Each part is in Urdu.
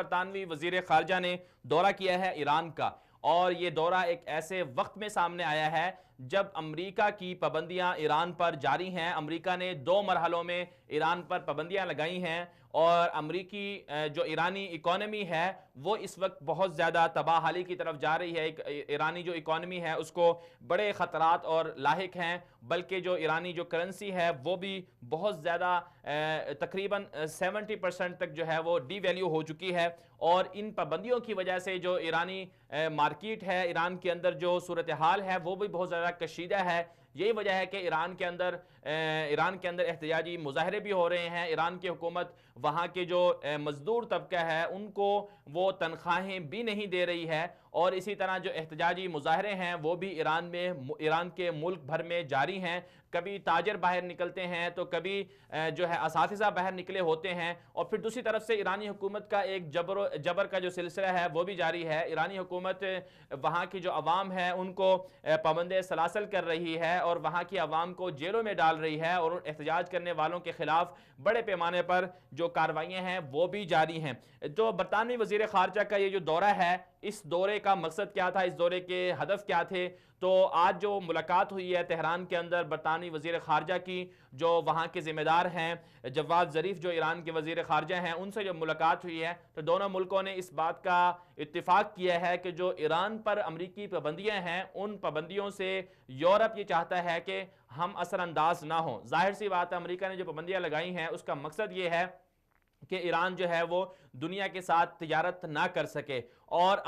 برطانوی وزیر خارجہ نے دورہ کیا ہے ایران کا، اور یہ دورہ ایک ایسے وقت میں سامنے آیا ہے جب امریکہ کی پابندیاں ایران پر جاری ہیں۔ امریکہ نے 2 مرحلوں میں ایران پر پابندیاں لگائی ہیں، اور امریکی جو ایرانی اکانومی ہے وہ اس وقت بہت زیادہ تباہ حالی کی طرف جا رہی ہے۔ ایرانی جو اکانومی ہے اس کو بڑے خطرات اور لاحق ہیں، بلکہ جو ایرانی جو کرنسی ہے وہ بھی بہت زیادہ تقریباً 70% تک جو ہے وہ ڈی ویلیو ہو چکی ہے، اور ان پابندیوں کی وجہ سے جو ایرانی مارکیٹ ہے، ایران کے اندر جو صورتحال ہے وہ بھی بہت زیادہ کشیدہ ہے۔ یہی وجہ ہے کہ ایران کے اندر احتجاجی مظاہرے بھی ہو رہے ہیں۔ ایران کی حکومت وہاں کے جو مزدور طبقہ ہے ان کو وہ تنخواہیں بھی نہیں دے رہی ہے، اور اسی طرح جو احتجاجی مظاہرے ہیں وہ بھی ایران کے ملک بھر میں جاری ہیں۔ کبھی تاجر باہر نکلتے ہیں تو کبھی جو ہے اساتذہ باہر نکلے ہوتے ہیں، اور پھر دوسری طرف سے ایرانی حکومت کا ایک جبر کا جو سلسلہ ہے وہ بھی جاری ہے۔ ایرانی حکومت وہاں کی جو عوام ہے ان کو پابند سلاسل کر رہی ہے، اور وہاں کی عوام کو جیلوں میں ڈال رہی ہے، اور احتجاج کرنے والوں کے خلاف بڑے پیمانے پر جو کارروائیاں ہیں وہ بھی جاری ہیں۔ جو برطانوی وزیر خارجہ کا یہ جو دورہ ہے، اس دورے کا مقصد کیا تھا، اس دورے کے ہدف کیا تھے؟ تو آج جو ملاقات ہوئی ہے تہران کے اندر برطانوی وزیر خارجہ کی، جو وہاں کے ذمہ دار ہیں جواد ظریف جو ایران کے وزیر خارجہ ہیں، ان سے جو ملاقات ہوئی ہے تو دونوں ملکوں نے اس بات کا اتفاق کیا ہے کہ جو ایران پر امریکی پابندیاں ہیں ان پابندیوں سے یورپ یہ چاہتا ہے کہ ہم اثر انداز نہ ہوں۔ ظاہر سی بات ہے امریکہ نے جو پابندیاں لگائی ہیں اس کا مقصد یہ ہے کہ ایران جو ہے وہ دنیا کے ساتھ تجارت نہ کر سکے، اور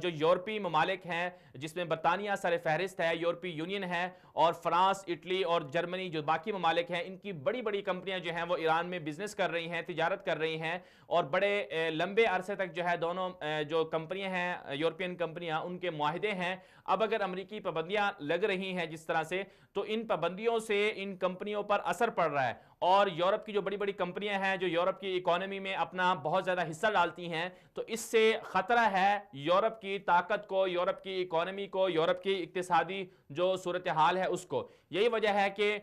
جو یورپی ممالک ہیں جس میں برطانیہ سر فہرست ہے، یورپی یونین ہے، اور فرانس، اٹلی اور جرمنی جو باقی ممالک ہیں، ان کی بڑی بڑی کمپنیاں جو ہیں وہ ایران میں بزنس کر رہی ہیں، تجارت کر رہی ہیں، اور بڑے لمبے عرصے تک جو ہے دونوں جو کمپنیاں ہیں یورپین کمپنیاں ان کے معاہدے ہیں۔ اب اگر امریکی پابندیاں لگ رہی ہیں جس طرح سے، تو ان پابندیوں سے ان کمپنیوں پر اثر پڑ رہا ہے، اور یورپ کی جو بڑی بڑی کمپنیاں ہیں جو یورپ کی اکانومی میں اپنا بہت زیادہ حصہ ڈالتی ہیں، تو اس سے خطرہ ہے یورپ کی طاقت کو، یورپ کی اکانومی کو، یورپ کی اقتصادی جو صورتحال ہے اس کو۔ یہی وجہ ہے کہ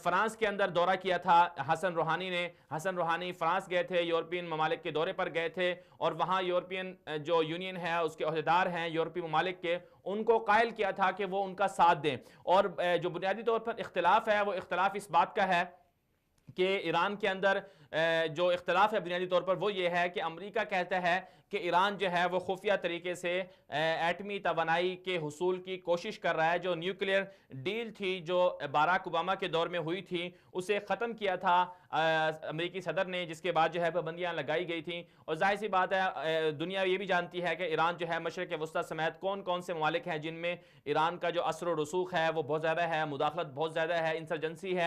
فرانس کے اندر دورہ کیا تھا حسن روحانی فرانس گئے تھے، یورپین ممالک کے دورے پر گئے تھے، اور وہاں یورپین جو یونین ہے اس کے عہدیدار ہیں یورپی ممالک کے، ان کو قائل کیا تھا کہ وہ ان کا ساتھ دیں۔ اور جو بنیادی طور پر اختلاف ہے وہ اختلاف اس بات کا ہے کہ ایران کے اندر جو اختلاف ہے بنیادی طور پر وہ یہ ہے کہ امریکہ کہتا ہے کہ ایران جو ہے وہ خفیہ طریقے سے ایٹمی توانائی کے حصول کی کوشش کر رہا ہے۔ جو نیوکلیئر ڈیل تھی جو باراک اوباما کے دور میں ہوئی تھی اسے ختم کیا تھا امریکی صدر نے، جس کے بعد جو ہے پابندیاں لگائی گئی تھیں، اور ظاہر سی بات ہے دنیا یہ بھی جانتی ہے کہ ایران جو ہے مشرق وسطیٰ سمیت کون کون سے ممالک ہیں جن میں ایران کا جو اثر و رسوخ ہے وہ بہت زیادہ ہے، مداخلت بہت زیادہ ہے، انسرجنسی ہے۔